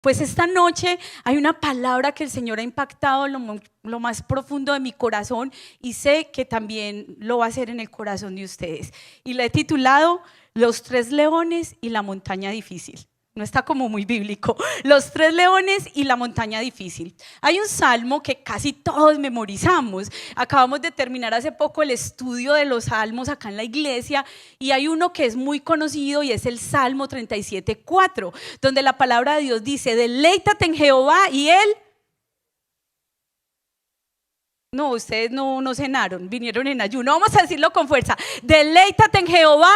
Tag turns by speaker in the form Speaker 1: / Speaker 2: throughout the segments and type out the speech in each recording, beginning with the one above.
Speaker 1: Pues esta noche hay una palabra que el Señor ha impactado lo más profundo de mi corazón y sé que también lo va a hacer en el corazón de ustedes. Y la he titulado Los 3 leones y la montaña difícil. No está como muy bíblico. Los 3 leones y la montaña difícil. Hay un salmo que casi todos memorizamos. Acabamos de terminar hace poco el estudio de los salmos acá en la iglesia y hay uno que es muy conocido y es el Salmo 37:4, donde la palabra de Dios dice: deleítate en Jehová y Él. No, ustedes no cenaron, vinieron en ayuno. Vamos a decirlo con fuerza. Deleítate en Jehová.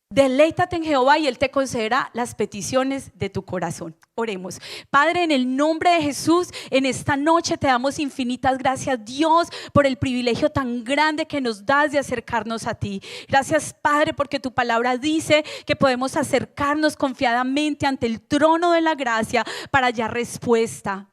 Speaker 1: Deleítate en Jehová y Él te concederá las peticiones de tu corazón. Oremos. Padre, en el nombre de Jesús, en esta noche te damos infinitas gracias, Dios, por el privilegio tan grande que nos das de acercarnos a ti. Gracias, Padre, porque tu palabra dice que podemos acercarnos confiadamente ante el trono de la gracia para hallar respuesta.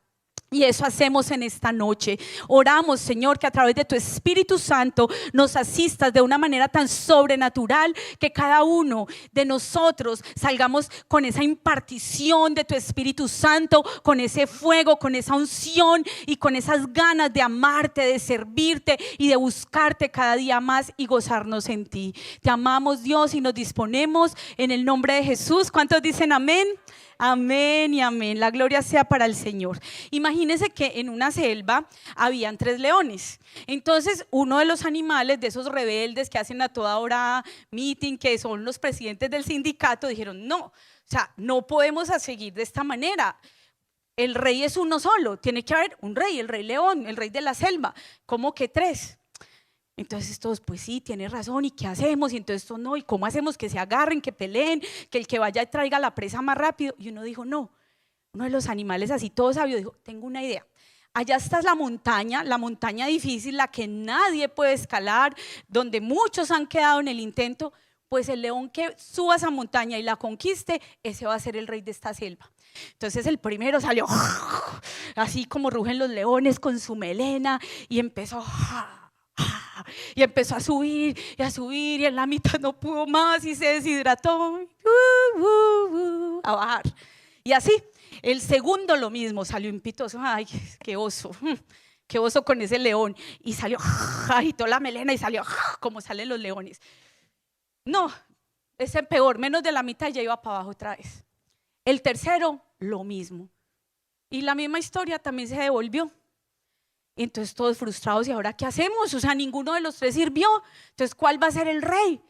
Speaker 1: Y eso hacemos en esta noche. Oramos, Señor, que a través de tu Espíritu Santo nos asistas de una manera tan sobrenatural, que cada uno de nosotros salgamos con esa impartición de tu Espíritu Santo, con ese fuego, con esa unción y con esas ganas de amarte, de servirte y de buscarte cada día más y gozarnos en ti. Te amamos, Dios, y nos disponemos en el nombre de Jesús. ¿Cuántos dicen amén? Amén y amén, la gloria sea para el Señor. Imagínense que en una selva habían 3 leones. Entonces uno de los animales, de esos rebeldes que hacen a toda hora meeting, que son los presidentes del sindicato, dijeron: no, o sea, no podemos seguir de esta manera. El rey es uno solo, tiene que haber un rey, el rey león, el rey de la selva. ¿Cómo que 3? Entonces todos, pues sí, tiene razón, ¿y qué hacemos? Y entonces todos, no, ¿y cómo hacemos? Que se agarren, que peleen, que el que vaya traiga la presa más rápido. Y uno dijo: no, uno de los animales así todo sabio dijo: tengo una idea. Allá está la montaña difícil, la que nadie puede escalar, donde muchos han quedado en el intento. Pues el león que suba esa montaña y la conquiste, ese va a ser el rey de esta selva. Entonces el primero salió así como rugen los leones con su melena y empezó a subir y en la mitad no pudo más y se deshidrató, a bajar. Y así, el segundo lo mismo, salió impitoso. Ay, qué oso con ese león. Y salió, agitó la melena y salió como salen los leones. No, ese peor, menos de la mitad ya iba para abajo otra vez. El tercero, lo mismo. Y la misma historia también se devolvió. Entonces todos frustrados, ¿y ahora qué hacemos? O sea, ninguno de los 3 sirvió. Entonces, ¿cuál va a ser el rey?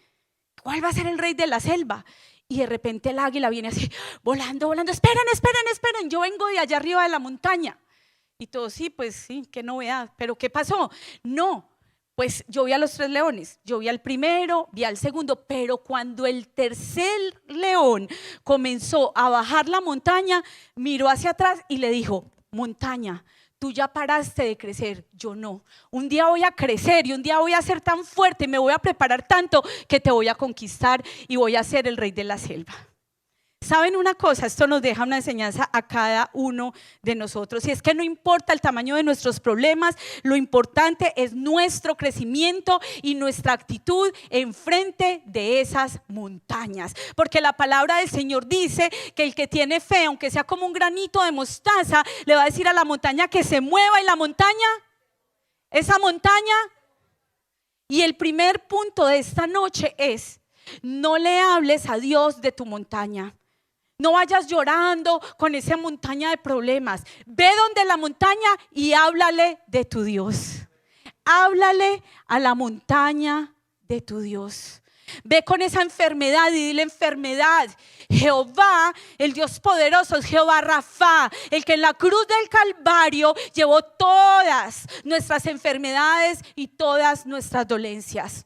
Speaker 1: ¿Cuál va a ser el rey de la selva? Y de repente el águila viene así, volando. Esperen, yo vengo de allá arriba de la montaña. Y todos, sí, pues sí, qué novedad. ¿Pero qué pasó? No, pues yo vi a los 3 leones. Yo vi al primero, vi al segundo. Pero cuando el tercer león comenzó a bajar la montaña, miró hacia atrás y le dijo: montaña, tú ya paraste de crecer, yo no. Un día voy a crecer y un día voy a ser tan fuerte y me voy a preparar tanto que te voy a conquistar y voy a ser el rey de la selva. ¿Saben una cosa? Esto nos deja una enseñanza a cada uno de nosotros, y es que no importa el tamaño de nuestros problemas, lo importante es nuestro crecimiento y nuestra actitud enfrente de esas montañas, porque la palabra del Señor dice que el que tiene fe, aunque sea como un granito de mostaza, le va a decir a la montaña que se mueva, y la montaña, esa montaña. Y el primer punto de esta noche es: no le hables a Dios de tu montaña. No vayas llorando con esa montaña de problemas. Ve donde la montaña y háblale de tu Dios. Háblale a la montaña de tu Dios. Ve con esa enfermedad y dile: enfermedad, Jehová, el Dios poderoso, es Jehová Rafa, el que en la cruz del Calvario llevó todas nuestras enfermedades y todas nuestras dolencias.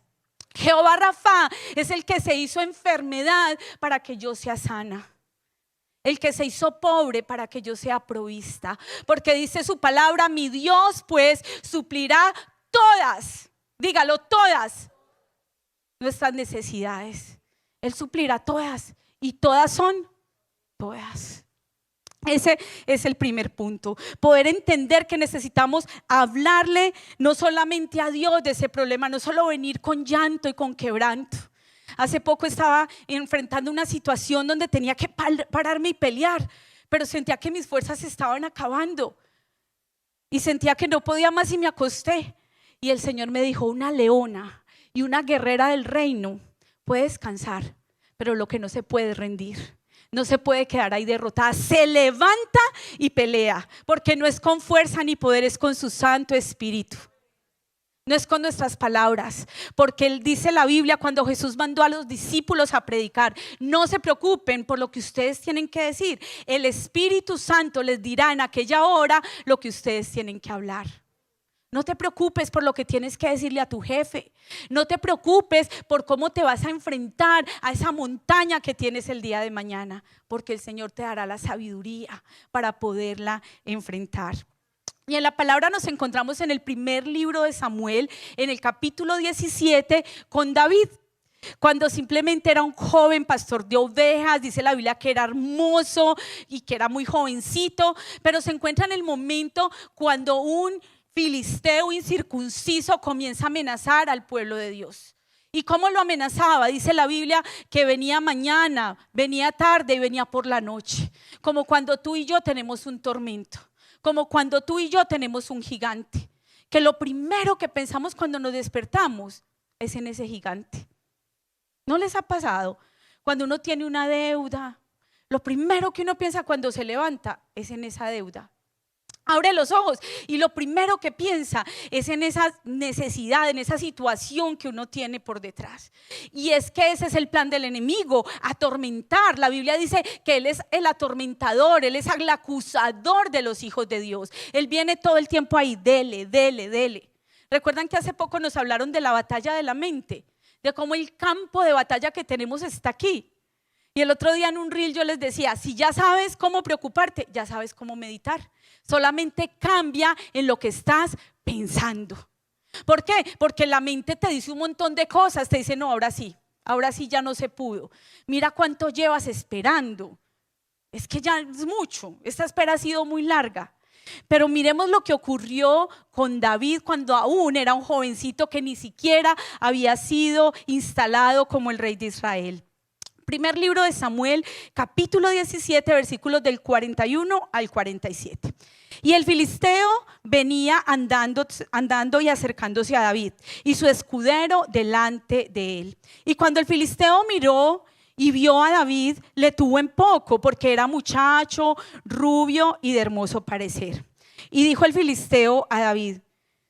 Speaker 1: Jehová Rafa es el que se hizo enfermedad para que yo sea sana. El que se hizo pobre para que yo sea provista, porque dice su palabra: mi Dios pues suplirá todas, dígalo, todas nuestras necesidades. Él suplirá todas, y todas son todas. Ese es el primer punto, poder entender que necesitamos hablarle no solamente a Dios de ese problema, no solo venir con llanto y con quebranto. Hace poco estaba enfrentando una situación donde tenía que pararme y pelear, pero sentía que mis fuerzas se estaban acabando y sentía que no podía más y me acosté. Y el Señor me dijo: una leona y una guerrera del reino puede descansar, pero lo que no se puede es rendir. No se puede quedar ahí derrotada, se levanta y pelea, porque no es con fuerza ni poder, es con su Santo Espíritu. No es con nuestras palabras, porque Él dice en la Biblia, cuando Jesús mandó a los discípulos a predicar: no se preocupen por lo que ustedes tienen que decir, el Espíritu Santo les dirá en aquella hora lo que ustedes tienen que hablar. No te preocupes por lo que tienes que decirle a tu jefe. No te preocupes por cómo te vas a enfrentar a esa montaña que tienes el día de mañana, porque el Señor te dará la sabiduría para poderla enfrentar. Y en la palabra nos encontramos en el primer libro de Samuel, en el capítulo 17, con David. Cuando simplemente era un joven pastor de ovejas, dice la Biblia que era hermoso y que era muy jovencito, pero se encuentra en el momento cuando un filisteo incircunciso comienza a amenazar al pueblo de Dios. ¿Y cómo lo amenazaba? Dice la Biblia que venía mañana, venía tarde y venía por la noche, como cuando tú y yo tenemos un tormento, como cuando tú y yo tenemos un gigante, que lo primero que pensamos cuando nos despertamos es en ese gigante. ¿No les ha pasado? Cuando uno tiene una deuda, lo primero que uno piensa cuando se levanta es en esa deuda. Abre los ojos y lo primero que piensa es en esa necesidad, en esa situación que uno tiene por detrás. Y es que ese es el plan del enemigo, atormentar. La Biblia dice que Él es el atormentador, Él es el acusador de los hijos de Dios. Él viene todo el tiempo ahí, dele, dele, dele. ¿Recuerdan que hace poco nos hablaron de la batalla de la mente? De cómo el campo de batalla que tenemos está aquí. Y el otro día en un reel yo les decía: si ya sabes cómo preocuparte, ya sabes cómo meditar. Solamente cambia en lo que estás pensando. ¿Por qué? Porque la mente te dice un montón de cosas. Te dice: no, ahora sí ya no se pudo. Mira cuánto llevas esperando. Es que ya es mucho, esta espera ha sido muy larga. Pero miremos lo que ocurrió con David cuando aún era un jovencito que ni siquiera había sido instalado como el rey de Israel. Primer libro de Samuel, capítulo 17, versículos del 41 al 47. Y el filisteo venía andando y acercándose a David, y su escudero delante de él. Y cuando el filisteo miró y vio a David, le tuvo en poco, porque era muchacho, rubio y de hermoso parecer. Y dijo el filisteo a David: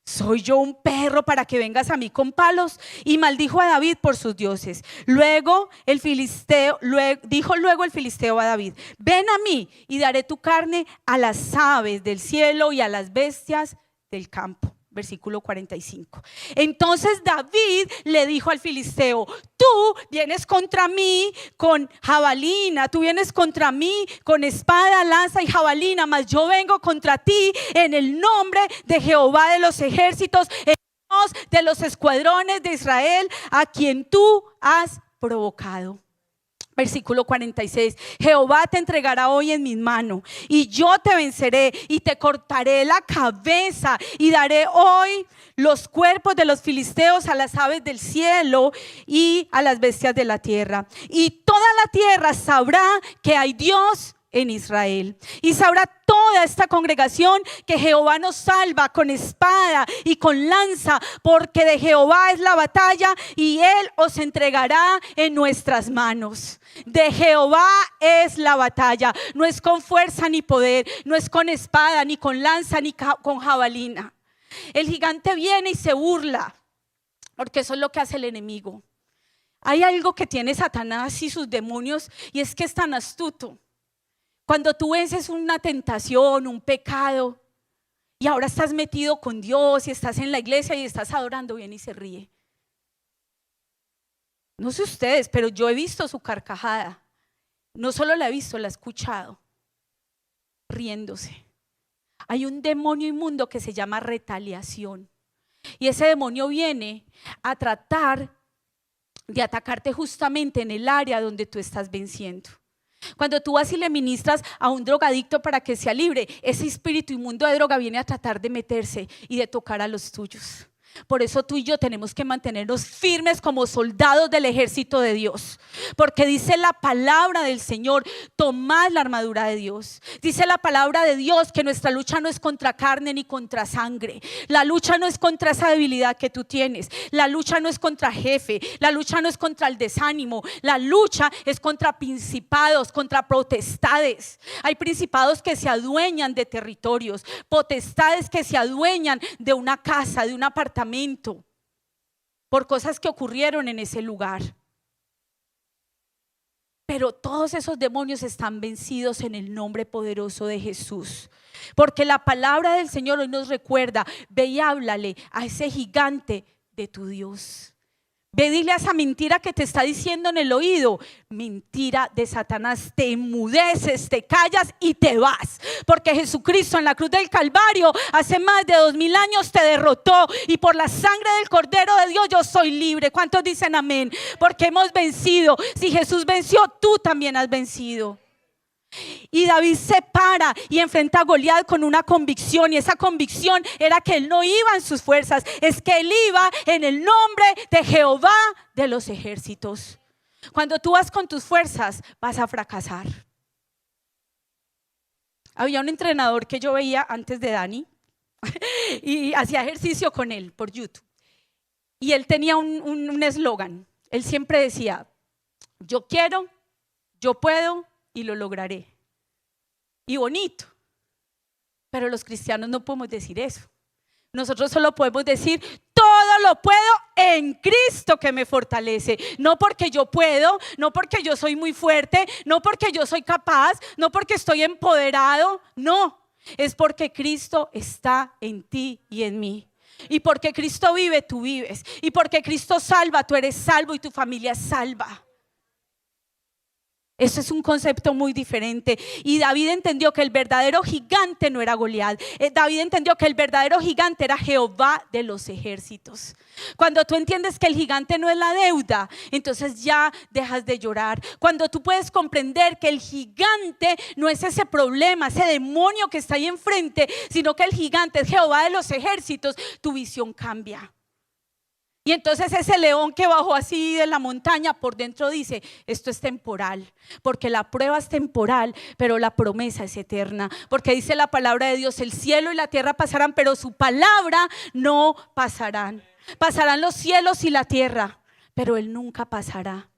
Speaker 1: ¿soy yo un perro para que vengas a mí con palos? Y maldijo a David por sus dioses. Dijo luego el filisteo a David: ven a mí y daré tu carne a las aves del cielo y a las bestias del campo. Versículo 45. Entonces David le dijo al filisteo: tú vienes contra mí con jabalina, tú vienes contra mí con espada, lanza y jabalina, mas yo vengo contra ti en el nombre de Jehová de los ejércitos, el Dios de los escuadrones de Israel, a quien tú has provocado. Versículo 46. Jehová te entregará hoy en mis manos, y yo te venceré y te cortaré la cabeza, y daré hoy los cuerpos de los filisteos a las aves del cielo y a las bestias de la tierra. Y toda la tierra sabrá que hay Dios en Israel, y sabrá toda esta congregación que Jehová nos salva con espada y con lanza, porque de Jehová es la batalla y Él os entregará en nuestras manos. De Jehová es la batalla, no es con fuerza ni poder, no es con espada ni con lanza ni con jabalina. El gigante viene y se burla, porque eso es lo que hace el enemigo. Hay algo que tiene Satanás y sus demonios, y es que es tan astuto. Cuando tú vences una tentación, un pecado, y ahora estás metido con Dios y estás en la iglesia y estás adorando, viene y se ríe. No sé ustedes, pero yo he visto su carcajada. No solo la he visto, la he escuchado riéndose. Hay un demonio inmundo que se llama retaliación, y ese demonio viene a tratar de atacarte justamente en el área donde tú estás venciendo. Cuando tú vas y le ministras a un drogadicto para que sea libre, ese espíritu inmundo de droga viene a tratar de meterse y de tocar a los tuyos. Por eso tú y yo tenemos que mantenernos firmes como soldados del ejército de Dios. Porque dice la palabra del Señor, tomad la armadura de Dios. Dice la palabra de Dios que nuestra lucha no es contra carne ni contra sangre. La lucha no es contra esa debilidad que tú tienes. La lucha no es contra jefe. La lucha no es contra el desánimo. La lucha es contra principados, contra potestades. Hay principados que se adueñan de territorios, potestades que se adueñan de una casa, de un apartamento, por cosas que ocurrieron en ese lugar. Pero todos esos demonios están vencidos en el nombre poderoso de Jesús. Porque la palabra del Señor hoy nos recuerda: ve y háblale a ese gigante de tu Dios. Ve, dile a esa mentira que te está diciendo en el oído: mentira de Satanás, te enmudeces, te callas y te vas. Porque Jesucristo en la cruz del Calvario hace más de 2000 años te derrotó, y por la sangre del Cordero de Dios yo soy libre. ¿Cuántos dicen amén? Porque hemos vencido. Si Jesús venció, tú también has vencido. Y David se para y enfrenta a Goliat con una convicción, y esa convicción era que él no iba en sus fuerzas, es que él iba en el nombre de Jehová de los ejércitos. Cuando tú vas con tus fuerzas, vas a fracasar. Había un entrenador que yo veía antes de Dani y hacía ejercicio con él por YouTube, y él tenía un eslogan. Él siempre decía: yo quiero, yo puedo y lo lograré. Y bonito, pero los cristianos no podemos decir eso. Nosotros solo podemos decir: todo lo puedo en Cristo que me fortalece. No porque yo puedo, no porque yo soy muy fuerte, no porque yo soy capaz, no porque estoy empoderado. No, es porque Cristo está en ti y en mí. Y porque Cristo vive, tú vives. Y porque Cristo salva, tú eres salvo y tu familia es salva. Eso es un concepto muy diferente. Y David entendió que el verdadero gigante no era Goliat. David entendió que el verdadero gigante era Jehová de los ejércitos. Cuando tú entiendes que el gigante no es la deuda, entonces ya dejas de llorar. Cuando tú puedes comprender que el gigante no es ese problema, ese demonio que está ahí enfrente, sino que el gigante es Jehová de los ejércitos, tu visión cambia. Y entonces ese león que bajó así de la montaña, por dentro dice: esto es temporal, porque la prueba es temporal, pero la promesa es eterna. Porque dice la palabra de Dios: el cielo y la tierra pasarán, pero su palabra no pasarán. Pasarán los cielos y la tierra, pero Él nunca pasará.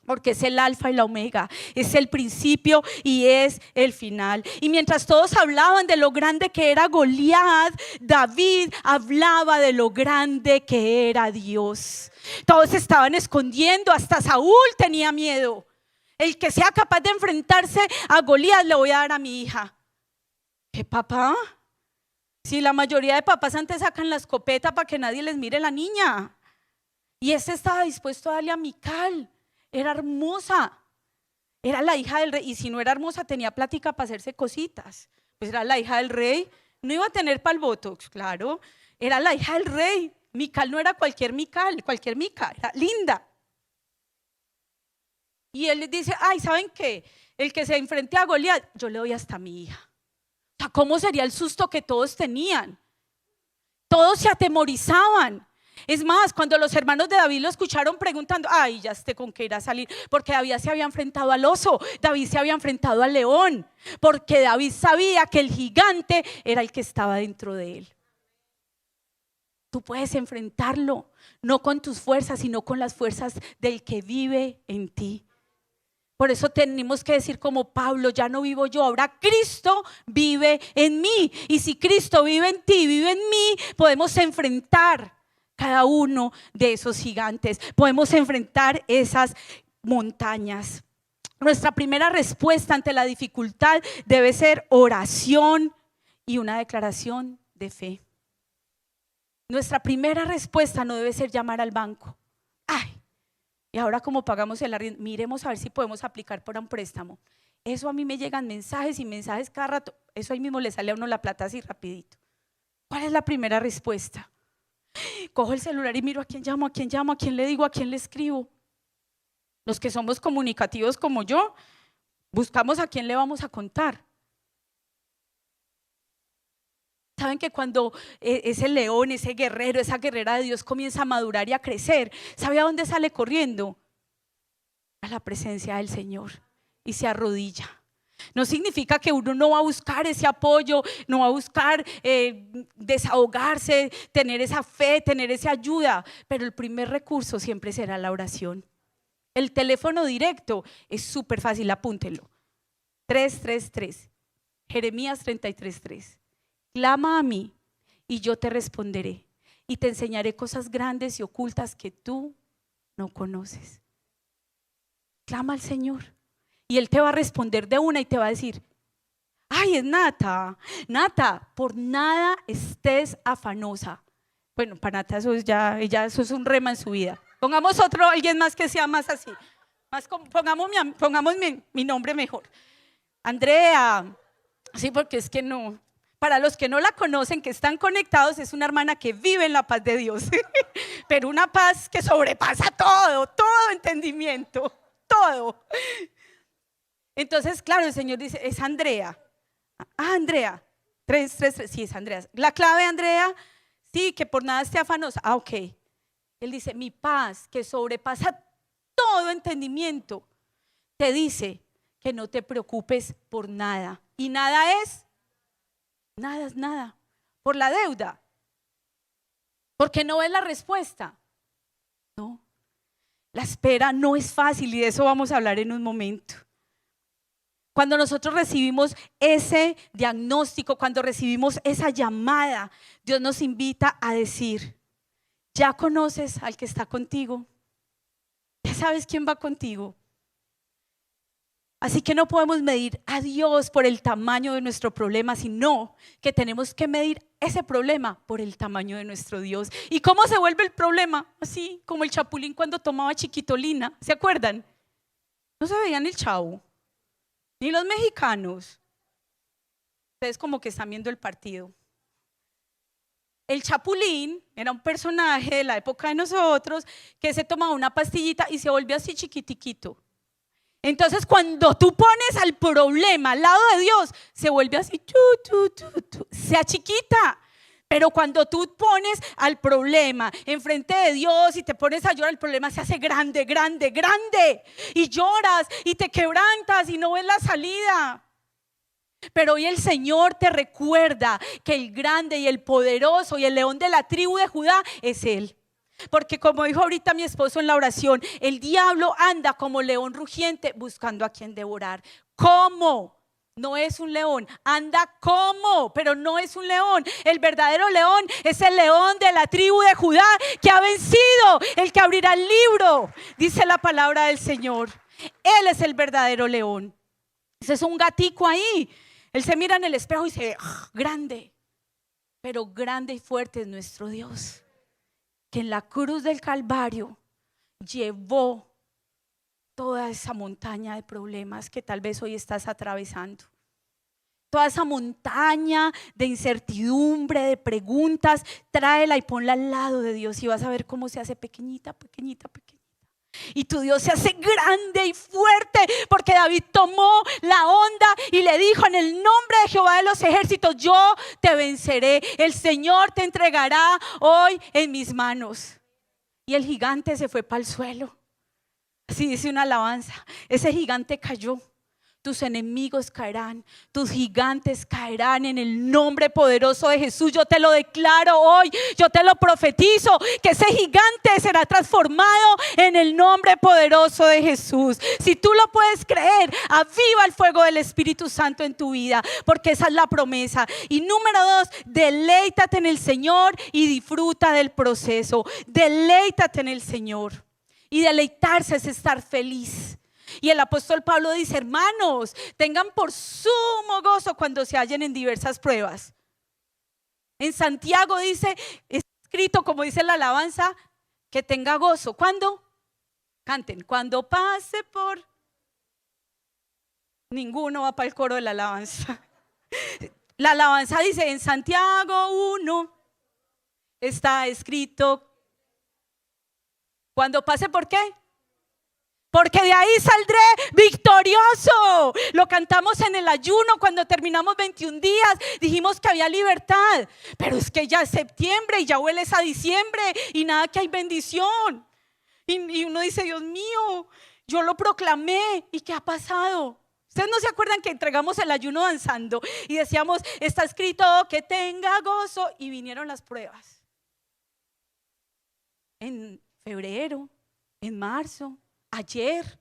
Speaker 1: Porque es el alfa y la omega, es el principio y es el final. Y mientras todos hablaban de lo grande que era Goliat, David hablaba de lo grande que era Dios. Todos estaban escondiendo, hasta Saúl tenía miedo. El que sea capaz de enfrentarse a Goliat le voy a dar a mi hija. ¿Qué, papá? Si la mayoría de papás antes sacan la escopeta para que nadie les mire la niña. Y este estaba dispuesto a darle a Mical. Era hermosa, era la hija del rey, y si no era hermosa tenía plática para hacerse cositas. Pues era la hija del rey, no iba a tener pa'l botox, claro, era la hija del rey. Mical no era cualquier Mical, era linda. Y él les dice: ay, ¿saben qué? El que se enfrente a Goliat, yo le doy hasta a mi hija. O sea, ¿cómo sería el susto que todos tenían? Todos se atemorizaban. Es más, cuando los hermanos de David lo escucharon preguntando: ay, ya con qué irá a salir, porque David se había enfrentado al oso, David se había enfrentado al león, porque David sabía que el gigante era el que estaba dentro de él. Tú puedes enfrentarlo, no con tus fuerzas, sino con las fuerzas del que vive en ti. Por eso tenemos que decir como Pablo: ya no vivo yo, ahora Cristo vive en mí. Y si Cristo vive en ti, vive en mí, podemos enfrentar cada uno de esos gigantes, podemos enfrentar esas montañas. Nuestra primera respuesta ante la dificultad debe ser oración y una declaración de fe. Nuestra primera respuesta no debe ser llamar al banco: ay, y ahora como pagamos el arriendo, miremos a ver si podemos aplicar para un préstamo. Eso a mí me llegan mensajes y mensajes cada rato. Eso ahí mismo le sale a uno la plata así rapidito. ¿Cuál es la primera respuesta? Cojo el celular y miro a quién llamo, a quién le digo, a quién le escribo. Los que somos comunicativos como yo, buscamos a quién le vamos a contar. saben que cuando ese león, ese guerrero, esa guerrera de Dios comienza a madurar y a crecer, ¿sabe a dónde sale corriendo? A la presencia del Señor y se arrodilla. No significa que uno no va a buscar ese apoyo, no va a buscar desahogarse, tener esa fe, tener esa ayuda, pero el primer recurso siempre será la oración. El teléfono directo es súper fácil, apúntenlo. 333, Jeremías 33:3. Clama a mí y yo te responderé y te enseñaré cosas grandes y ocultas que tú no conoces. Clama al Señor y Él te va a responder de una y te va a decir: ay, es Nata, por nada estés afanosa. Bueno, para Nata eso es eso es un rema en su vida. Pongamos alguien más que sea más así. Pongamos mi nombre mejor. Andrea, sí, porque es que no. Para los que no la conocen, que están conectados, es una hermana que vive en la paz de Dios. Pero una paz que sobrepasa todo entendimiento, todo. Entonces, claro, el Señor dice, es Andrea. Ah, Andrea, 333, sí, es Andrea. La clave, Andrea, sí, que por nada esté afanosa. Ah, ok. Él dice, mi paz que sobrepasa todo entendimiento, te dice que no te preocupes por nada. Y nada es nada. Por la deuda. Porque no ves la respuesta. No. La espera no es fácil y de eso vamos a hablar en un momento. Cuando nosotros recibimos ese diagnóstico, cuando recibimos esa llamada, Dios nos invita a decir, ¿ya conoces al que está contigo? ¿Ya sabes quién va contigo? Así que no podemos medir a Dios por el tamaño de nuestro problema, sino que tenemos que medir ese problema por el tamaño de nuestro Dios. ¿Y cómo se vuelve el problema? Así como el Chapulín cuando tomaba chiquitolina, ¿se acuerdan? No se veían el Chavo, ni los mexicanos. Ustedes como que están viendo el partido. El Chapulín era un personaje de la época de nosotros que se tomaba una pastillita y se volvió así chiquitiquito. Entonces cuando tú pones al problema al lado de Dios, se vuelve así, se achiquita. Pero cuando tú pones al problema enfrente de Dios y te pones a llorar, el problema se hace grande. Y lloras y te quebrantas y no ves la salida. Pero hoy el Señor te recuerda que el grande y el poderoso y el león de la tribu de Judá es Él. Porque como dijo ahorita mi esposo en la oración, el diablo anda como león rugiente buscando a quien devorar. ¿Cómo? No es un león, anda como, pero no es un león. El verdadero león es el león de la tribu de Judá que ha vencido, el que abrirá el libro, dice la palabra del Señor. Él es el verdadero león. Ese es un gatico ahí. Él se mira en el espejo y dice, grande, pero grande y fuerte es nuestro Dios, que en la cruz del Calvario llevó toda esa montaña de problemas que tal vez hoy estás atravesando. Toda esa montaña de incertidumbre, de preguntas, tráela y ponla al lado de Dios y vas a ver cómo se hace pequeñita. Y tu Dios se hace grande y fuerte, porque David tomó la onda y le dijo, en el nombre de Jehová de los ejércitos, yo te venceré. El Señor te entregará hoy en mis manos. Y el gigante se fue para el suelo. Así dice una alabanza. Ese gigante cayó. Tus enemigos caerán, tus gigantes caerán en el nombre poderoso de Jesús. Yo te lo declaro hoy, yo te lo profetizo, que ese gigante será transformado en el nombre poderoso de Jesús. Si tú lo puedes creer, aviva el fuego del Espíritu Santo en tu vida, porque esa es la promesa. Y número 2, deleítate en el Señor y disfruta del proceso. Deleítate en el Señor. Y deleitarse es estar feliz. Y el apóstol Pablo dice, hermanos, tengan por sumo gozo cuando se hallen en diversas pruebas. En Santiago dice, está escrito, como dice la alabanza, que tenga gozo. ¿Cuándo? Canten, cuando pase por... Ninguno va para el coro de la alabanza. La alabanza dice, en Santiago 1 está escrito, cuando pase por ¿qué? porque de ahí saldré victorioso. Lo cantamos en el ayuno cuando terminamos 21 días. Dijimos que había libertad, pero es que ya es septiembre y ya huele a diciembre y nada que hay bendición. Y uno dice, Dios mío, yo lo proclamé y ¿qué ha pasado? ¿Ustedes no se acuerdan que entregamos el ayuno danzando y decíamos, está escrito que tenga gozo? Y vinieron las pruebas en febrero, en marzo, ayer,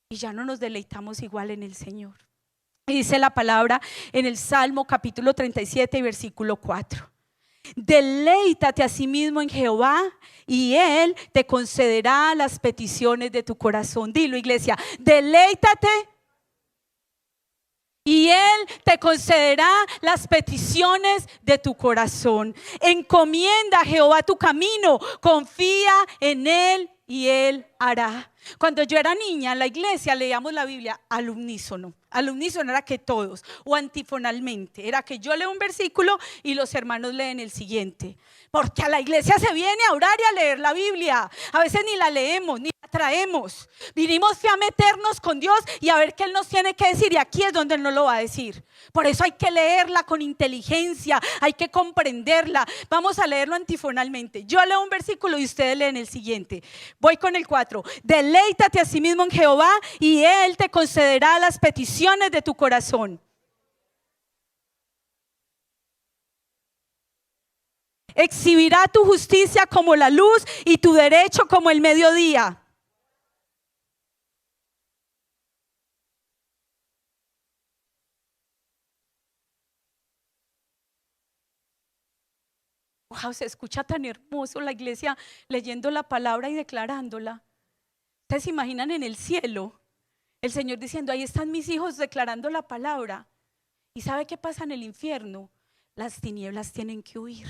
Speaker 1: y ya no nos deleitamos igual en el Señor. Y dice la palabra en el Salmo capítulo 37 y versículo 4: deleítate a sí mismo en Jehová y Él te concederá las peticiones de tu corazón. Dilo, iglesia, deleítate y Él te concederá las peticiones de tu corazón. Encomienda a Jehová tu camino, confía en Él y Él hará. Cuando yo era niña en la iglesia leíamos la Biblia al unísono. Al unísono era que todos, o antifonalmente, era que yo leo un versículo y los hermanos leen el siguiente. Porque a la iglesia se viene a orar y a leer la Biblia. A veces ni la leemos, ni la traemos. Vinimos a meternos con Dios y a ver qué Él nos tiene que decir, y aquí es donde Él nos lo va a decir. Por eso hay que leerla con inteligencia, hay que comprenderla. Vamos a leerlo antifonalmente. Yo leo un versículo y ustedes leen el siguiente. Voy con el 4. Deleítate a sí mismo en Jehová y Él te concederá las peticiones de tu corazón. Exhibirá tu justicia como la luz y tu derecho como el mediodía. Wow, se escucha tan hermoso la iglesia leyendo la palabra y declarándola. ¿Ustedes se imaginan en el cielo el Señor diciendo, ahí están mis hijos declarando la palabra? ¿Y sabe qué pasa en el infierno? Las tinieblas tienen que huir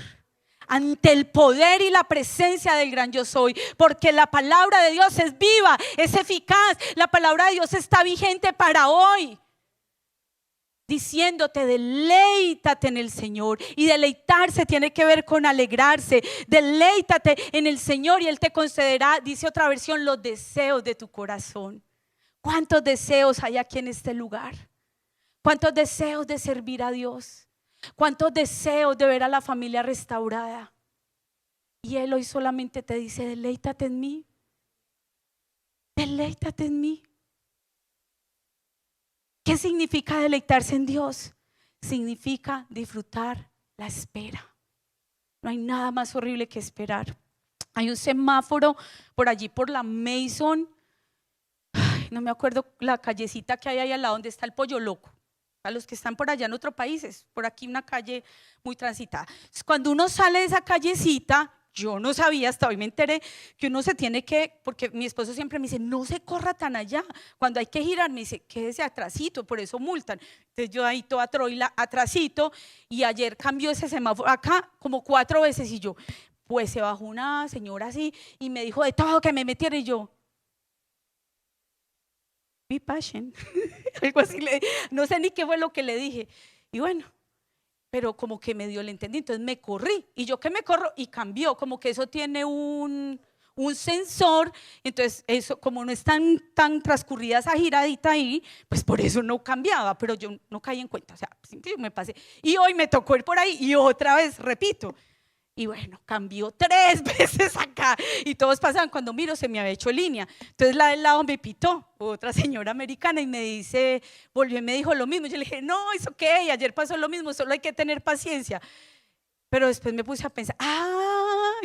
Speaker 1: ante el poder y la presencia del gran yo soy, porque la palabra de Dios es viva, es eficaz. La palabra de Dios está vigente para hoy, diciéndote deleítate en el Señor. Y deleitarse tiene que ver con alegrarse. Deleítate en el Señor y Él te concederá, dice otra versión, los deseos de tu corazón. ¿Cuántos deseos hay aquí en este lugar? ¿Cuántos deseos de servir a Dios? ¿Cuántos deseos de ver a la familia restaurada? Y Él hoy solamente te dice, deleítate en mí. Deleítate en mí. ¿Qué significa deleitarse en Dios? Significa disfrutar la espera. No hay nada más horrible que esperar. Hay un semáforo por allí por la Mason, no me acuerdo la callecita que hay ahí al lado donde está el Pollo Loco. A los que están por allá en otros países, por aquí una calle muy transitada. Cuando uno sale de esa callecita, yo no sabía, hasta hoy me enteré que uno se tiene que, porque mi esposo siempre me dice, no se corra tan allá. Cuando hay que girar, me dice, quédese atrasito, por eso multan. Entonces yo ahí toda troila, atrasito, y ayer cambió ese semáforo acá como 4 veces, y yo, pues se bajó una señora así y me dijo de todo que me metiera, y yo, be patient. Algo así, no sé ni qué fue lo que le dije. Y bueno, pero como que medio le entendí, entonces me corrí. Y yo que me corro y cambió, como que eso tiene un sensor. Entonces eso, como no es tan transcurrida esa giradita ahí, pues por eso no cambiaba, pero yo no caí en cuenta, o sea, yo me pasé. Y hoy me tocó ir por ahí y otra vez, repito. Y bueno, cambió 3 veces acá y todos pasaban, cuando miro se me había hecho línea. Entonces la del lado me pitó, otra señora americana, y me dice, volvió y me dijo lo mismo. Yo le dije, no, es ok, ayer pasó lo mismo, solo hay que tener paciencia. Pero después me puse a pensar,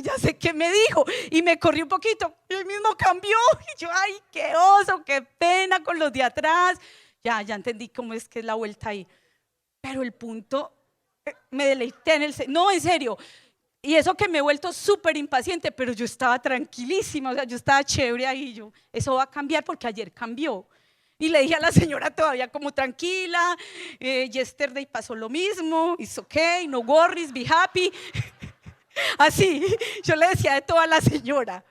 Speaker 1: ya sé qué me dijo, y me corrí un poquito y él mismo cambió. Y yo, ay, qué oso, qué pena con los de atrás. Ya entendí cómo es que es la vuelta ahí. Pero el punto, me deleité en el, no, en serio. Y eso que me he vuelto súper impaciente, pero yo estaba tranquilísima, o sea, yo estaba chévere ahí, yo, eso va a cambiar porque ayer cambió. Y le dije a la señora todavía como tranquila, yesterday pasó lo mismo, it's okay, no worries, be happy. Así, yo le decía de todo a la señora.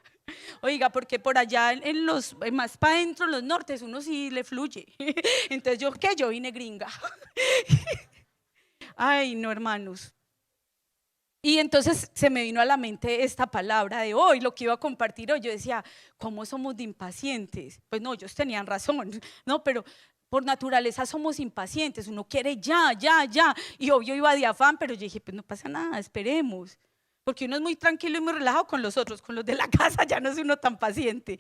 Speaker 1: Oiga, porque por allá en los, más para adentro, en los nortes, uno sí le fluye. Entonces yo, ¿qué? Yo vine gringa. Ay, no, hermanos. Y entonces se me vino a la mente esta palabra de hoy, lo que iba a compartir hoy. Yo decía, ¿cómo somos de impacientes? Pues no, ellos tenían razón, no, pero por naturaleza somos impacientes, uno quiere ya, ya, ya. Y obvio iba de afán, pero yo dije, pues no pasa nada, esperemos. Porque uno es muy tranquilo y muy relajado con los otros, con los de la casa ya no es uno tan paciente.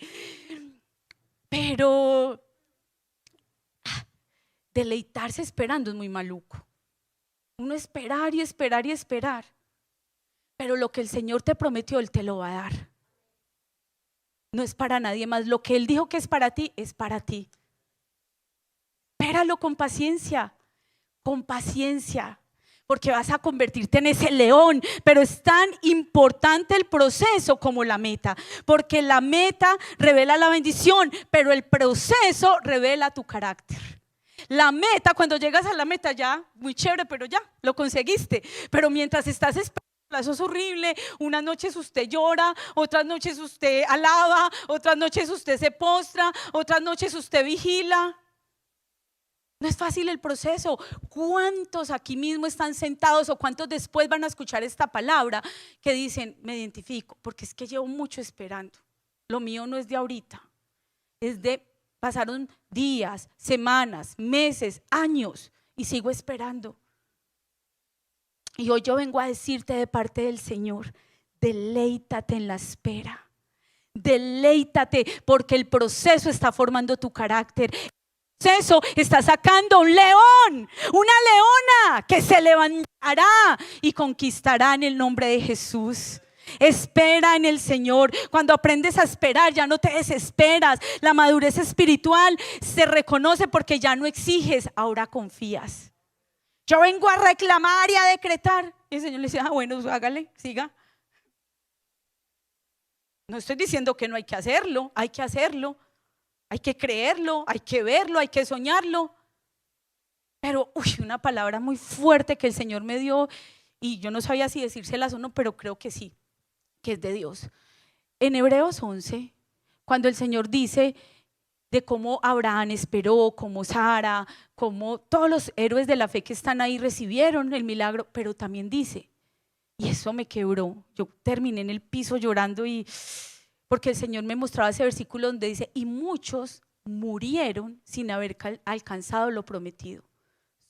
Speaker 1: Pero deleitarse esperando es muy maluco. Uno esperar y esperar y esperar. Pero lo que el Señor te prometió, Él te lo va a dar. No es para nadie más. Lo que Él dijo que es para ti, es para ti. Espéralo con paciencia, porque vas a convertirte en ese león. Pero es tan importante el proceso como la meta, porque la meta revela la bendición, pero el proceso revela tu carácter. La meta, cuando llegas a la meta ya, muy chévere, pero ya, lo conseguiste. Pero mientras estás esperando, eso es horrible. Unas noches usted llora, otras noches usted alaba, otras noches usted se postra, otras noches usted vigila. No es fácil el proceso. ¿Cuántos aquí mismo están sentados o cuántos después van a escuchar esta palabra que dicen, me identifico, porque es que llevo mucho esperando? Lo mío no es de ahorita, es de pasaron días, semanas, meses, años y sigo esperando. Y hoy yo vengo a decirte de parte del Señor, deleítate en la espera. Deleítate porque el proceso está formando tu carácter. El proceso está sacando un león, una leona que se levantará y conquistará en el nombre de Jesús. Espera en el Señor. Cuando aprendes a esperar ya no te desesperas. La madurez espiritual se reconoce porque ya no exiges, ahora confías. Yo vengo a reclamar y a decretar. Y el Señor le dice, bueno, hágale, siga. No estoy diciendo que no hay que hacerlo, hay que hacerlo. Hay que creerlo, hay que verlo, hay que soñarlo. Pero una palabra muy fuerte que el Señor me dio y yo no sabía si decírselas o no, pero creo que sí, que es de Dios. En Hebreos 11, cuando el Señor dice de cómo Abraham esperó, cómo Sara, cómo todos los héroes de la fe que están ahí recibieron el milagro, pero también dice, y eso me quebró, yo terminé en el piso llorando porque el Señor me mostraba ese versículo donde dice, y muchos murieron sin haber alcanzado lo prometido,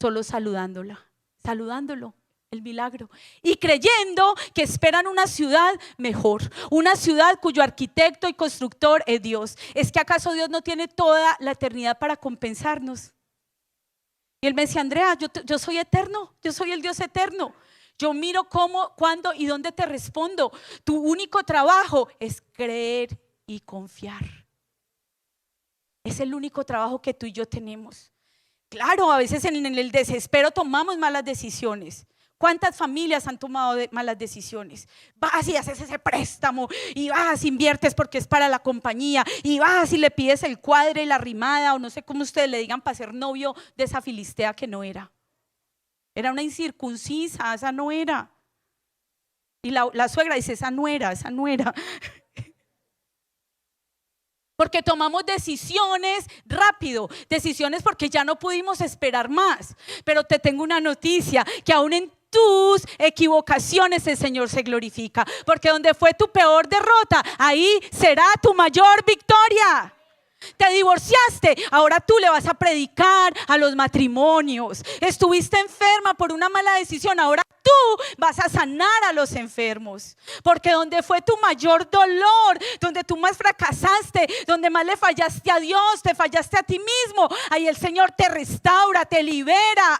Speaker 1: solo saludándolo, el milagro, y creyendo que esperan una ciudad mejor, una ciudad cuyo arquitecto y constructor es Dios. ¿Es que acaso Dios no tiene toda la eternidad para compensarnos? Y él me decía, Andrea, yo soy eterno, yo soy el Dios eterno. Yo miro cómo, cuándo y dónde te respondo. Tu único trabajo es creer y confiar. Es el único trabajo que tú y yo tenemos. Claro, a veces en el desespero tomamos malas decisiones. ¿Cuántas familias han tomado malas decisiones? Vas y haces ese préstamo y vas, inviertes porque es para la compañía y vas y le pides el cuadre y la rimada o no sé cómo ustedes le digan para ser novio de esa filistea que no era. Era una incircuncisa, esa no era. Y la suegra dice, esa no era. Porque tomamos decisiones rápido, decisiones porque ya no pudimos esperar más. Pero te tengo una noticia, que aún en tus equivocaciones el Señor se glorifica. Porque donde fue tu peor derrota, ahí será tu mayor victoria. Te divorciaste, ahora tú le vas a predicar a los matrimonios. Estuviste enferma por una mala decisión, ahora tú vas a sanar a los enfermos. Porque donde fue tu mayor dolor, donde tú más fracasaste, donde más le fallaste a Dios, te fallaste a ti mismo, ahí el Señor te restaura, te libera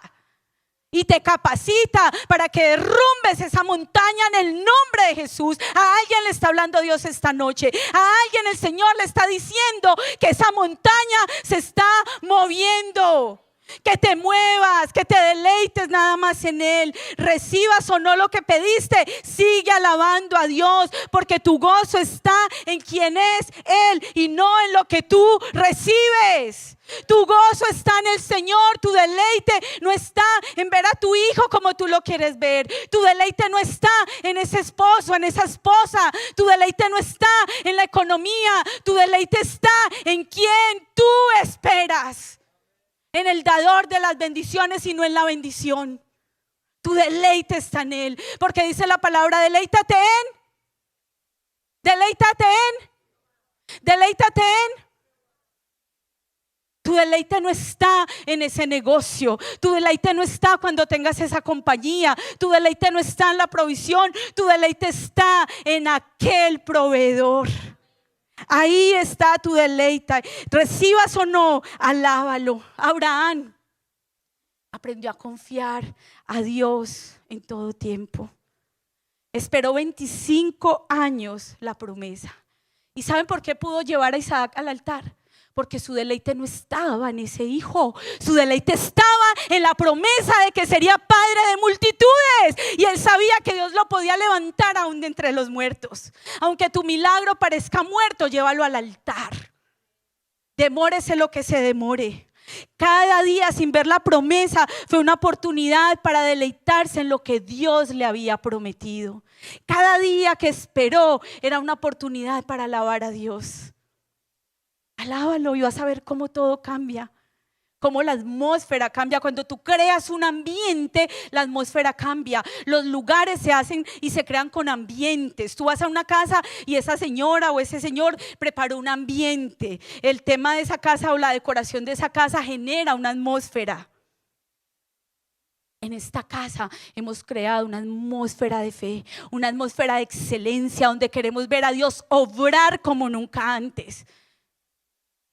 Speaker 1: y te capacita para que derrumbes esa montaña en el nombre de Jesús. A alguien le está hablando Dios esta noche. A alguien el Señor le está diciendo que esa montaña se está moviendo. Que te muevas, que te deleites nada más en Él. Recibas o no lo que pediste, sigue alabando a Dios, porque tu gozo está en quien es Él y no en lo que tú recibes. Tu gozo está en el Señor. Tu deleite no está en ver a tu hijo como tú lo quieres ver. Tu deleite no está en ese esposo, en esa esposa. Tu deleite no está en la economía. Tu deleite está en quien tú esperas, en el dador de las bendiciones y no en la bendición. Tu deleite está en Él, porque dice la palabra, deleítate en, deleítate en, deleítate en. Tu deleite no está en ese negocio, tu deleite no está cuando tengas esa compañía, tu deleite no está en la provisión, tu deleite está en aquel proveedor. Ahí está tu deleite. Recibas o no, alábalo. Abraham aprendió a confiar a Dios en todo tiempo. Esperó 25 años la promesa. ¿Y saben por qué pudo llevar a Isaac al altar? Porque su deleite no estaba en ese hijo, su deleite estaba en la promesa de que sería padre de multitudes. Y él sabía que Dios lo podía levantar aún de entre los muertos. Aunque tu milagro parezca muerto, llévalo al altar. Demórese lo que se demore. Cada día sin ver la promesa fue una oportunidad para deleitarse en lo que Dios le había prometido. Cada día que esperó era una oportunidad para alabar a Dios. Alábalo y vas a ver cómo todo cambia, cómo la atmósfera cambia. Cuando tú creas un ambiente, la atmósfera cambia. Los lugares se hacen y se crean con ambientes. Tú vas a una casa y esa señora o ese señor preparó un ambiente. El tema de esa casa o la decoración de esa casa genera una atmósfera. En esta casa hemos creado una atmósfera de fe, una atmósfera de excelencia donde queremos ver a Dios obrar como nunca antes.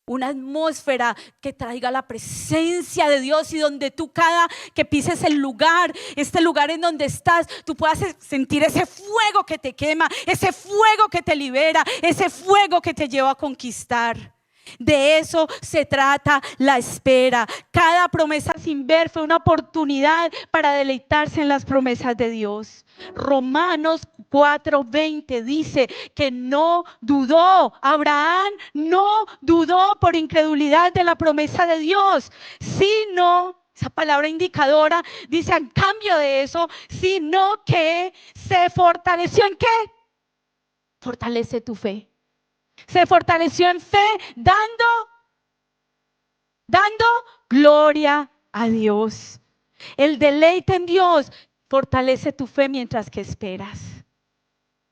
Speaker 1: Una atmósfera que traiga la presencia de Dios y donde tú cada que pises el lugar, este lugar en donde estás, tú puedas sentir ese fuego que te quema, ese fuego que te libera, ese fuego que te lleva a conquistar. De eso se trata la espera. Cada promesa sin ver fue una oportunidad para deleitarse en las promesas de Dios. Romanos 4:20 dice que no dudó, Abraham no dudó por incredulidad de la promesa de Dios, sino, esa palabra indicadora dice en cambio de eso, sino que se fortaleció. ¿En qué? Fortalece tu fe. Se fortaleció en fe dando gloria a Dios. El deleite en Dios fortalece tu fe mientras que esperas.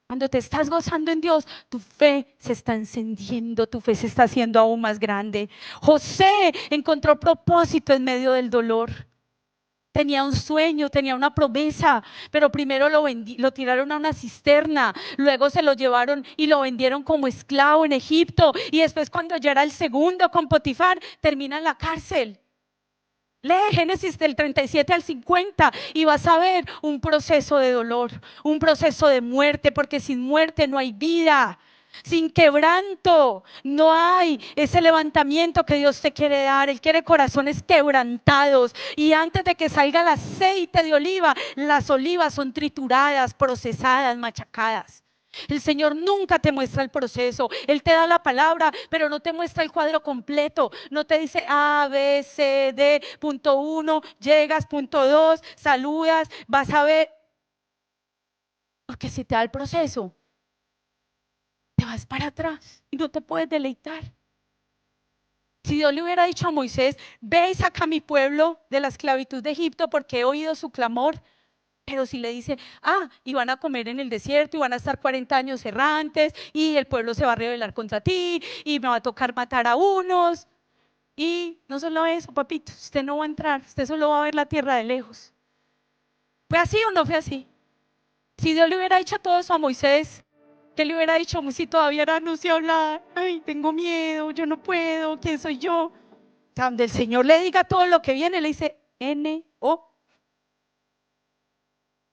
Speaker 1: Cuando te estás gozando en Dios, tu fe se está encendiendo, tu fe se está haciendo aún más grande. José encontró propósito en medio del dolor. Tenía un sueño, tenía una promesa, pero primero lo tiraron a una cisterna, luego se lo llevaron y lo vendieron como esclavo en Egipto, y después cuando ya era el segundo con Potifar, termina en la cárcel. Lee Génesis del 37 al 50 y vas a ver un proceso de dolor, un proceso de muerte, porque sin muerte no hay vida. Sin quebranto no hay ese levantamiento que Dios te quiere dar. Él quiere corazones quebrantados. Y antes de que salga el aceite de oliva, las olivas son trituradas, procesadas, machacadas. El Señor nunca te muestra el proceso. Él te da la palabra, pero no te muestra el cuadro completo. No te dice A, B, C, D, punto 1, llegas, punto 2, saludas, vas a ver. Porque si te da el proceso, te vas para atrás y no te puedes deleitar. Si Dios le hubiera dicho a Moisés, ve y saca a mi pueblo de la esclavitud de Egipto porque he oído su clamor. Pero si le dice, y van a comer en el desierto y van a estar 40 años errantes y el pueblo se va a rebelar contra ti y me va a tocar matar a unos. Y no solo eso, papito, usted no va a entrar, usted solo va a ver la tierra de lejos. ¿Fue así o no fue así? Si Dios le hubiera dicho todo eso a Moisés, ¿qué le hubiera dicho? Si todavía no sé hablar, ay, tengo miedo, yo no puedo, ¿quién soy yo? O sea, donde el Señor le diga todo lo que viene, le dice N-O.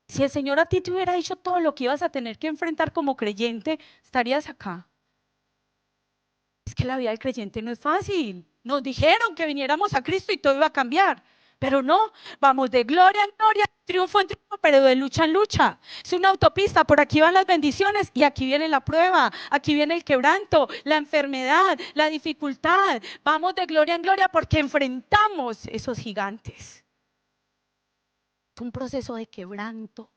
Speaker 1: Si el Señor a ti te hubiera dicho todo lo que ibas a tener que enfrentar como creyente, estarías acá. Es que la vida del creyente no es fácil. Nos dijeron que viniéramos a Cristo y todo iba a cambiar. Pero no, vamos de gloria en gloria, triunfo en triunfo, pero de lucha en lucha. Es una autopista, por aquí van las bendiciones y aquí viene la prueba, aquí viene el quebranto, la enfermedad, la dificultad. Vamos de gloria en gloria porque enfrentamos esos gigantes. Es un proceso de quebranto.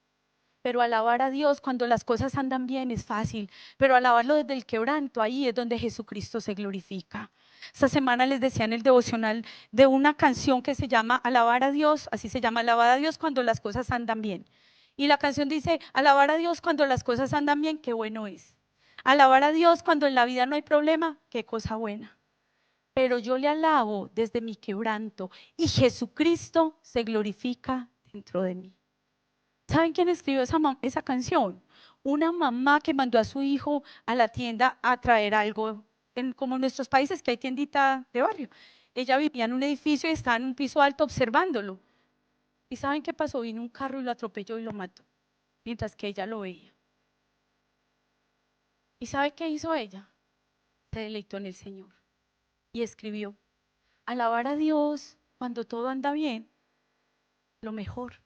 Speaker 1: Pero alabar a Dios cuando las cosas andan bien es fácil, pero alabarlo desde el quebranto, ahí es donde Jesucristo se glorifica. Esta semana les decía en el devocional de una canción que se llama Alabar a Dios, así se llama, alabar a Dios cuando las cosas andan bien. Y la canción dice, alabar a Dios cuando las cosas andan bien, qué bueno es. Alabar a Dios cuando en la vida no hay problema, qué cosa buena. Pero yo le alabo desde mi quebranto y Jesucristo se glorifica dentro de mí. ¿Saben quién escribió esa canción? Una mamá que mandó a su hijo a la tienda a traer algo, como en nuestros países que hay tiendita de barrio. Ella vivía en un edificio y estaba en un piso alto observándolo. ¿Y saben qué pasó? Vino un carro y lo atropelló y lo mató, mientras que ella lo veía. ¿Y sabe qué hizo ella? Se deleitó en el Señor y escribió, alabar a Dios cuando todo anda bien, lo mejor.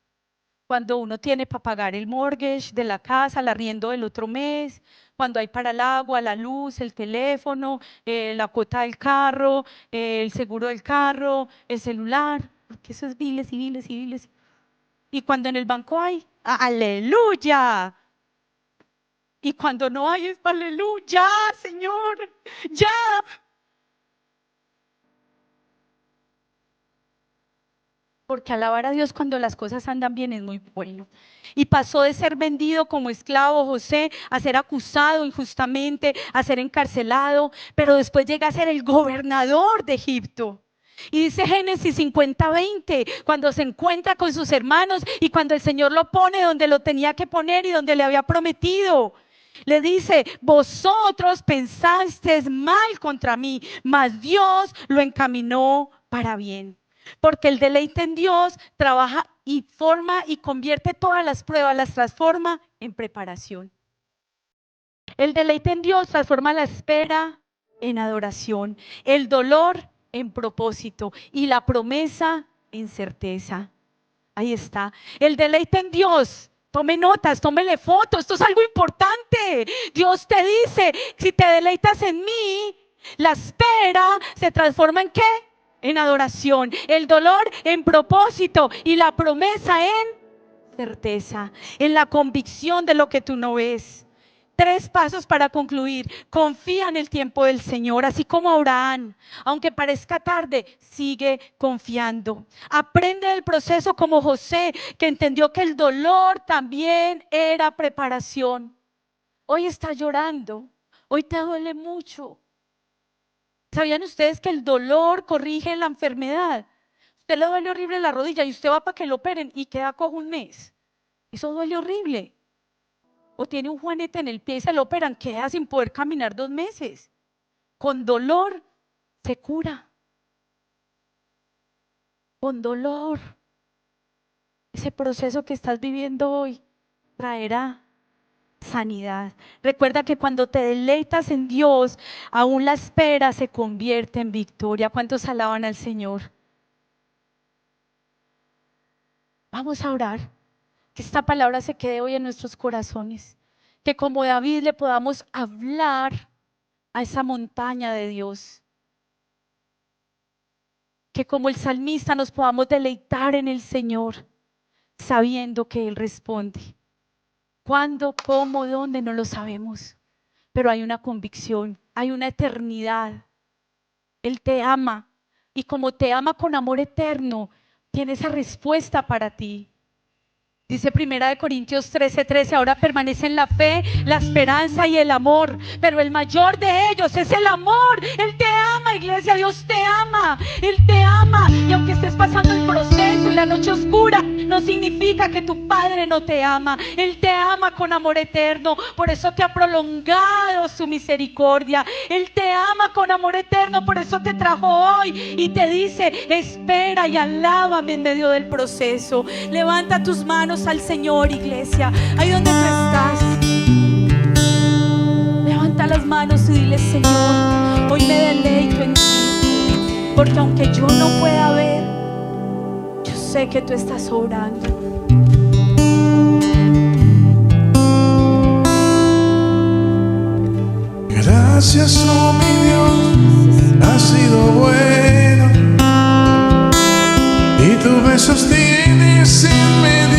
Speaker 1: Cuando uno tiene para pagar el mortgage de la casa, el arriendo del otro mes, cuando hay para el agua, la luz, el teléfono, la cuota del carro, el seguro del carro, el celular, porque eso es biles y biles y biles. Y cuando en el banco hay, ¡aleluya! Y cuando no hay, es ¡aleluya, Señor! ¡Ya! Porque alabar a Dios cuando las cosas andan bien es muy bueno. Y pasó de ser vendido como esclavo José a ser acusado injustamente, a ser encarcelado, pero después llega a ser el gobernador de Egipto. Y dice Génesis 50:20, cuando se encuentra con sus hermanos y cuando el Señor lo pone donde lo tenía que poner y donde le había prometido. Le dice, vosotros pensasteis mal contra mí, mas Dios lo encaminó para bien. Porque el deleite en Dios trabaja y forma y convierte todas las pruebas, las transforma en preparación. El deleite en Dios transforma la espera en adoración, el dolor en propósito y la promesa en certeza. Ahí está. El deleite en Dios. Tome notas, tómele fotos, esto es algo importante. Dios te dice, si te deleitas en mí, la espera se transforma ¿en qué? En adoración, el dolor en propósito y la promesa en certeza, en la convicción de lo que tú no ves. 3 pasos para concluir. Confía en el tiempo del Señor, así como Abraham. Aunque parezca tarde, sigue confiando. Aprende del proceso como José, que entendió que el dolor también era preparación. Hoy estás llorando, hoy te duele mucho. ¿Sabían ustedes que el dolor corrige la enfermedad? Usted le duele horrible la rodilla y usted va para que lo operen y queda cojo un mes. Eso duele horrible. O tiene un juanete en el pie y se lo operan, queda sin poder caminar 2 meses. Con dolor se cura. Con dolor. Ese proceso que estás viviendo hoy traerá sanidad. Recuerda que cuando te deleitas en Dios, aún la espera se convierte en victoria. ¿Cuántos alaban al Señor? Vamos a orar. Que esta palabra se quede hoy en nuestros corazones. Que como David le podamos hablar a esa montaña de Dios. Que como el salmista nos podamos deleitar en el Señor, sabiendo que Él responde. ¿Cuándo, cómo, dónde? No lo sabemos. Pero hay una convicción, hay una eternidad. Él te ama. Y como te ama con amor eterno, tiene esa respuesta para ti. Dice 1 Corintios 13:13, ahora permanecen la fe, la esperanza y el amor, pero el mayor de ellos es el amor. Él te ama, iglesia, Dios te ama, Él te ama. Y aunque estés pasando el proceso y la noche oscura, no significa que tu Padre no te ama. Él te ama con amor eterno, por eso te ha prolongado su misericordia. Él te ama con amor eterno, por eso te trajo hoy y te dice, espera y alábame en medio del proceso. Levanta tus manos al Señor, iglesia, ahí donde tú estás. Levanta las manos y dile, Señor, hoy me deleito en ti, porque aunque yo no pueda ver, yo sé que tú estás obrando.
Speaker 2: Gracias, oh mi Dios, has sido bueno y tú me sostienes en medio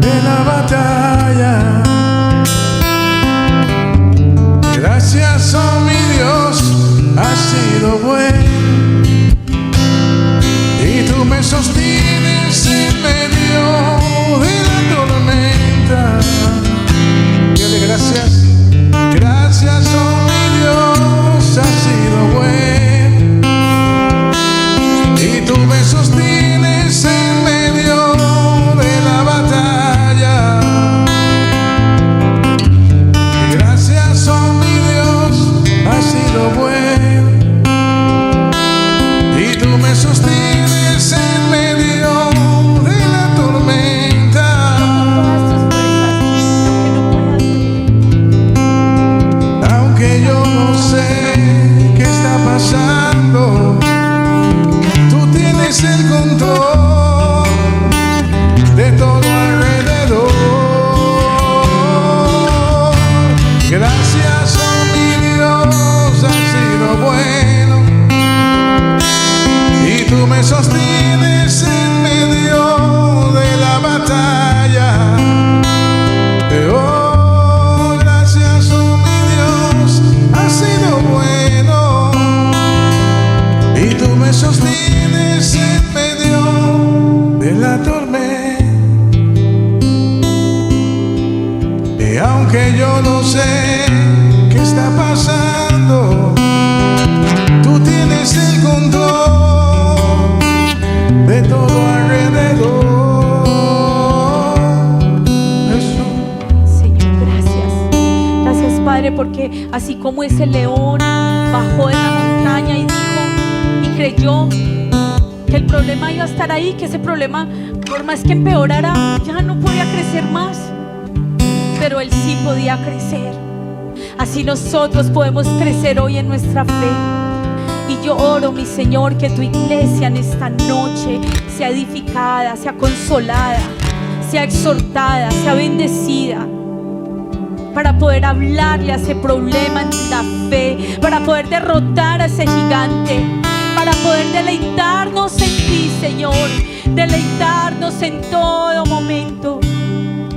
Speaker 2: de la batalla. Gracias, oh mi Dios, has sido bueno. control de todo alrededor. Gracias, oh mi Dios, has sido bueno y tú me sostienes en medio de la batalla. Oh, gracias, oh mi Dios, has sido bueno y tú me sostienes en medio de la tormenta. Y aunque yo no sé qué está pasando, tú tienes el control de todo alrededor. Jesús.
Speaker 1: Señor, gracias. Gracias, Padre, porque así como ese león bajó de la montaña y dijo y creyó que el problema iba a estar ahí, que ese problema, por más que empeorara, ya no podía crecer más, pero él sí podía crecer. Así nosotros podemos crecer hoy en nuestra fe. Y yo oro, mi Señor, que tu iglesia en esta noche sea edificada, sea consolada, sea exhortada, sea bendecida, para poder hablarle a ese problema en la fe, para poder derrotar a ese gigante, para poder deleitarnos en ti, Señor, deleitarnos en todo momento,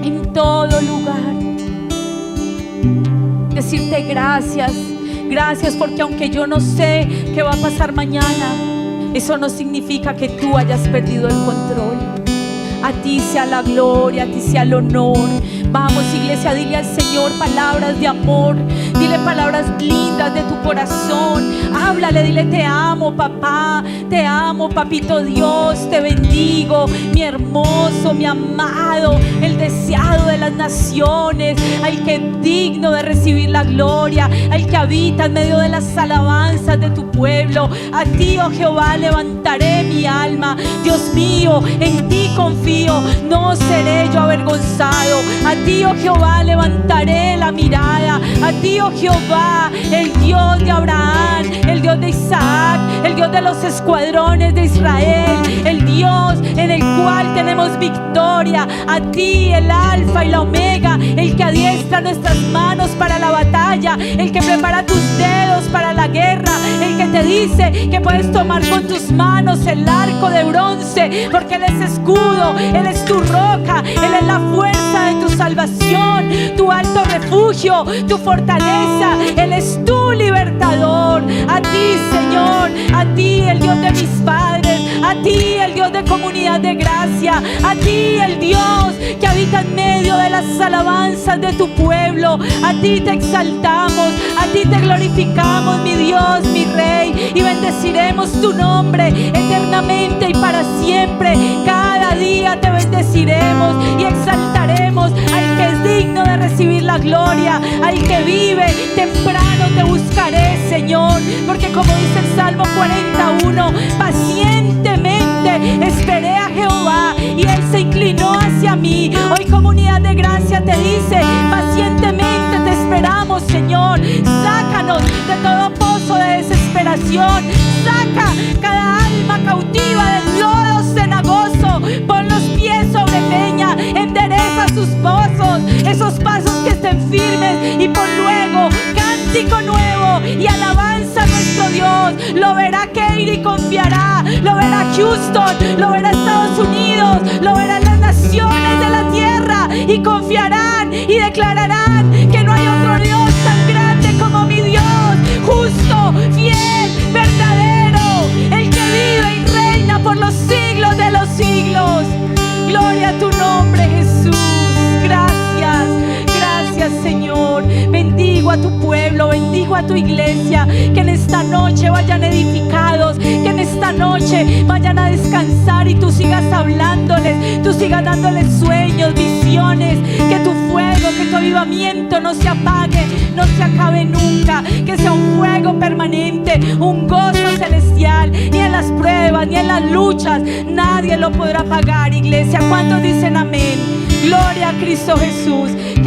Speaker 1: en todo lugar. Decirte gracias, gracias, porque aunque yo no sé qué va a pasar mañana, eso no significa que tú hayas perdido el control. A ti sea la gloria, a ti sea el honor. Vamos, iglesia, dile al Señor palabras de amor, dile palabras lindas de tu corazón. Háblale, dile: te amo, papá, te amo, papito Dios, te bendigo, mi hermoso, mi amado, el deseado de las naciones, al que es digno de recibir la gloria, al que habita en medio de las alabanzas de tu pueblo. A ti, oh Jehová, levantaré mi alma. Dios mío, en ti confío, no seré yo avergonzado. A ti, oh Jehová, levantaré la mirada. A ti, oh Jehová, el Dios de Abraham, el Dios de Isaac, el Dios de los escuadrones de Israel, el Dios en el cual tenemos victoria. A ti, el Alfa y la Omega, el que adiestra nuestras manos para la batalla, el que prepara tus dedos para la guerra, el que te dice que puedes tomar con tus manos el arco de bronce, porque Él es escudo, Él es tu roca, Él es la fuerza de tu salvación, tu alto refugio, tu fortaleza. Él es tu libertador. A ti, Señor, a ti, el Dios de mis padres, a ti, el Dios de Comunidad de Gracia, a ti, el Dios que habita en medio de las alabanzas de tu pueblo. A ti te exaltamos, a ti te glorificamos, mi Dios, mi Rey, y bendeciremos tu nombre eternamente y para siempre. Cada día te bendeciremos y exaltaremos al que es digno de recibir la gloria, al que vive. Temprano te buscaré, Señor, porque como dice el Salmo 41, pacientemente esperé a Jehová y Él se inclinó hacia mí. Hoy Comunidad de Gracia te dice: pacientemente te esperamos, Señor. Sácanos de todo pozo de desesperación, saca cada alma cautiva del lodo cenagoso, pon los pies sobre peña, endereza sus pozos, esos pasos que estén firmes, y pon luego cántico nuevo y alabanza a nuestro Dios. Lo verá Keiri y confiará, lo verá Houston, lo verá Estados Unidos, lo verán las naciones de la tierra y confiarán y declararán que no hay otro Dios tan grande como mi Dios, justo, fiel, verdadero, el que vive y reina por los siglos de los siglos. Gloria a tu nombre, Jesús. Gracias, gracias, Señor. Bendigo a tu pueblo, bendigo a tu iglesia, que en esta noche vayan edificados, que en esta noche vayan a descansar y tú sigas hablándoles, tú sigas dándoles sueños, visiones, que tu fuego, que tu avivamiento no se apague, no se acabe nunca, que sea un fuego permanente, un gozo celestial. Ni en las pruebas, ni en las luchas, nadie lo podrá apagar, iglesia. ¿Cuántos dicen amén? Gloria a Cristo Jesús. Que